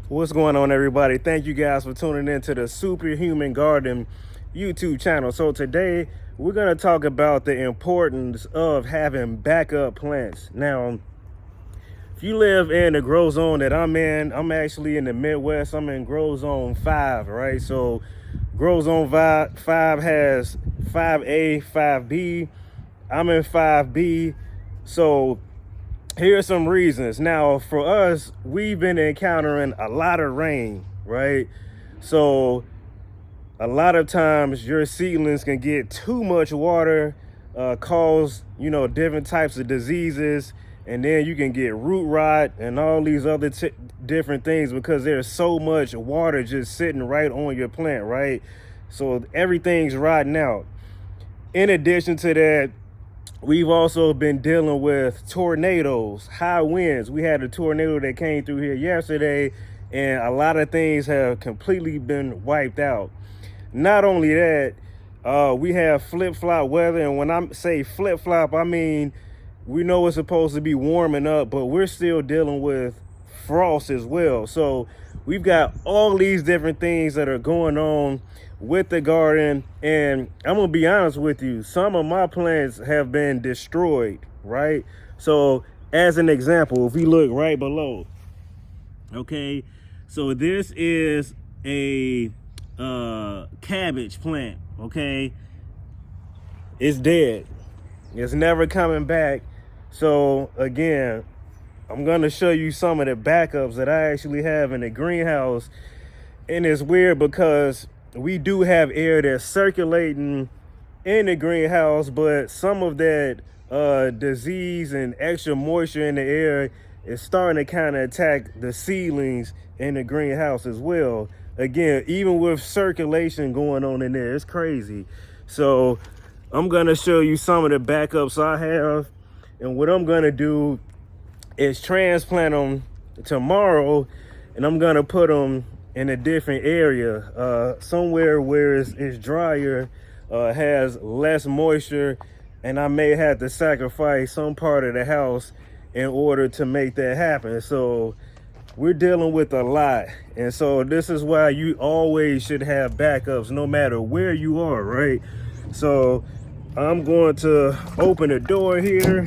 What's going on, everybody? Thank you guys for tuning in to the Superhuman Garden YouTube channel. So today we're going to talk about the importance of having backup plants. Now, if you live in the grow zone that I'm in, I'm actually in the Midwest. I'm in grow zone 5, right? So grow zone 5 has 5A, 5B. I'm in 5B. So here are some reasons. Now, for us, we've been encountering a lot of rain, right? So a lot of times your seedlings can get too much water, cause, different types of diseases, and then you can get root rot and all these other different things because there's so much water just sitting right on your plant, right? So everything's rotting out. In addition to that, we've also been dealing with tornadoes, high winds. We had a tornado that came through here yesterday, and a lot of things have completely been wiped out. Not only that, we have flip-flop weather, and when I say flip-flop, I mean we know it's supposed to be warming up, but we're still dealing with frost as well. So we've got all these different things that are going on with the garden, and I'm gonna be honest with you, some of my plants have been destroyed, right? So as an example, if we look right below, okay, so this is a cabbage plant, okay? It's dead, it's never coming back. So again, I'm gonna show you some of the backups that I actually have in the greenhouse. And it's weird because we do have air that's circulating in the greenhouse, but some of that disease and extra moisture in the air is starting to kind of attack the seedlings in the greenhouse as well. Again, even with circulation going on in there, it's crazy. So I'm gonna show you some of the backups I have, and what I'm gonna do is transplant them tomorrow, and I'm gonna put them in a different area, somewhere where it's drier, has less moisture, and I may have to sacrifice some part of the house in order to make that happen. So we're dealing with a lot, and so this is why you always should have backups no matter where you are, right? So I'm going to open the door here.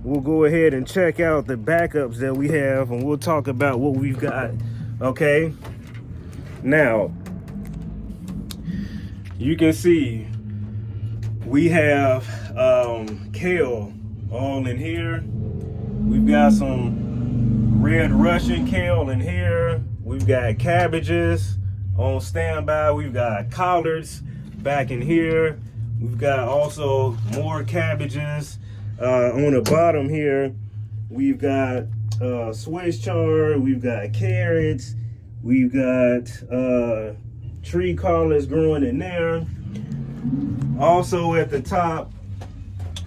We'll go ahead and check out the backups that we have, and we'll talk about what we've got. Okay, now you can see we have kale all in here. We've got some red Russian kale in here. We've got cabbages on standby. We've got collards back in here. We've got also more cabbages. On the bottom here, we've got Swiss chard, we've got carrots, we've got tree collards growing in there. Also at the top,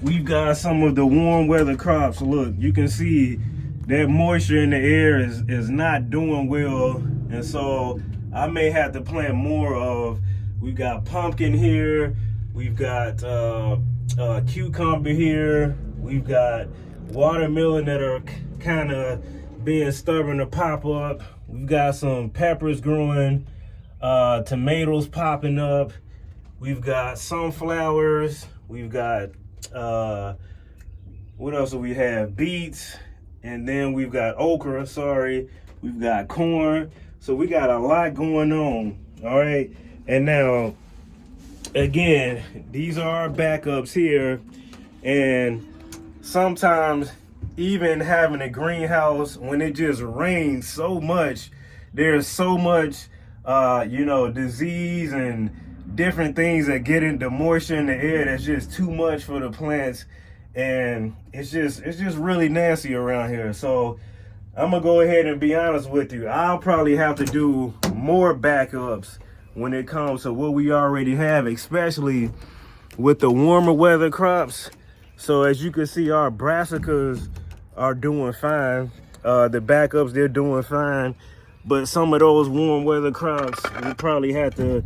we've got some of the warm weather crops. Look, you can see that moisture in the air is not doing well, and so I may have to plant more of. We've got pumpkin here, we've got cucumber here, we've got watermelon that are kind of being stubborn to pop up, we've got some peppers growing, tomatoes popping up, we've got sunflowers, we've got what else do we have, beets, and then we've got okra, we've got corn. So we got a lot going on. All right, and now again, these are our backups here, and sometimes even having a greenhouse, when it just rains so much, there's so much disease and different things that get into moisture in the air that's just too much for the plants, and it's just really nasty around here. So I'm gonna go ahead and be honest with you, I'll probably have to do more backups when it comes to what we already have, especially with the warmer weather crops. So as you can see, our brassicas are doing fine. The backups, they're doing fine. But some of those warm weather crops, we probably have to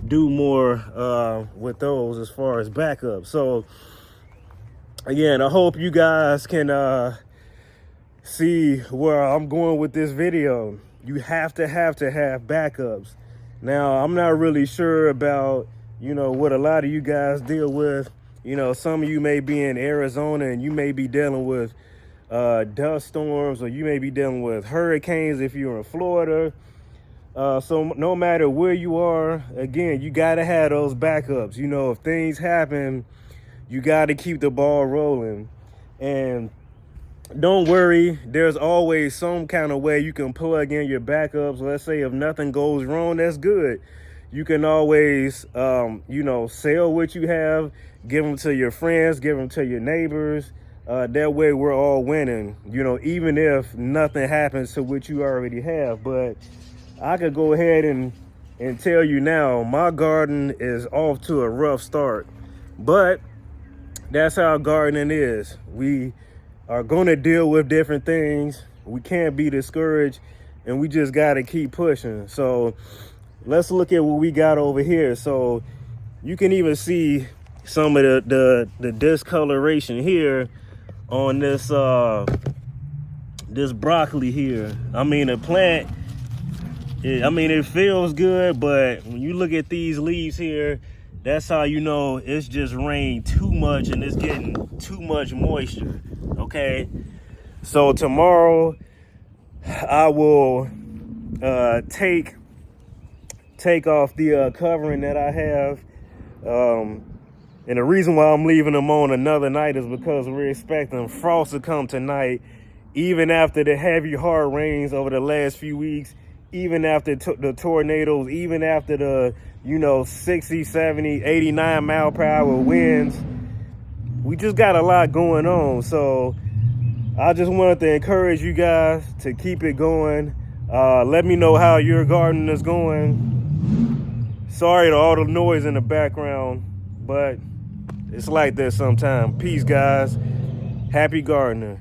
do more with those as far as backups. So again, I hope you guys can see where I'm going with this video. you have to have backups. Now, I'm not really sure about, what a lot of you guys deal with. Some of you may be in Arizona and you may be dealing with dust storms, or you may be dealing with hurricanes if you're in Florida. So no matter where you are, again, you got to have those backups. If things happen, you got to keep the ball rolling. And don't worry, there's always some kind of way you can plug in your backups. Let's say if nothing goes wrong, that's good. You can always, sell what you have, give them to your friends, give them to your neighbors. That way we're all winning, even if nothing happens to what you already have. But I could go ahead and tell you now, my garden is off to a rough start. But that's how gardening is. We are going to deal with different things. We can't be discouraged, and we just got to keep pushing. So let's look at what we got over here. So you can even see some of the discoloration here on this this broccoli here. I mean, the plant, it feels good, but when you look at these leaves here, that's how you know it's just rained too much and it's getting too much moisture. Okay, so tomorrow I will take off the covering that I have, and the reason why I'm leaving them on another night is because we're expecting frost to come tonight, even after the heavy hard rains over the last few weeks, even after the tornadoes, even after the 60, 70, 89 mile per hour winds. We just got a lot going on. So I just wanted to encourage you guys to keep it going. Let me know how your garden is going. Sorry to all the noise in the background, but it's like that sometimes. Peace, guys. Happy gardening.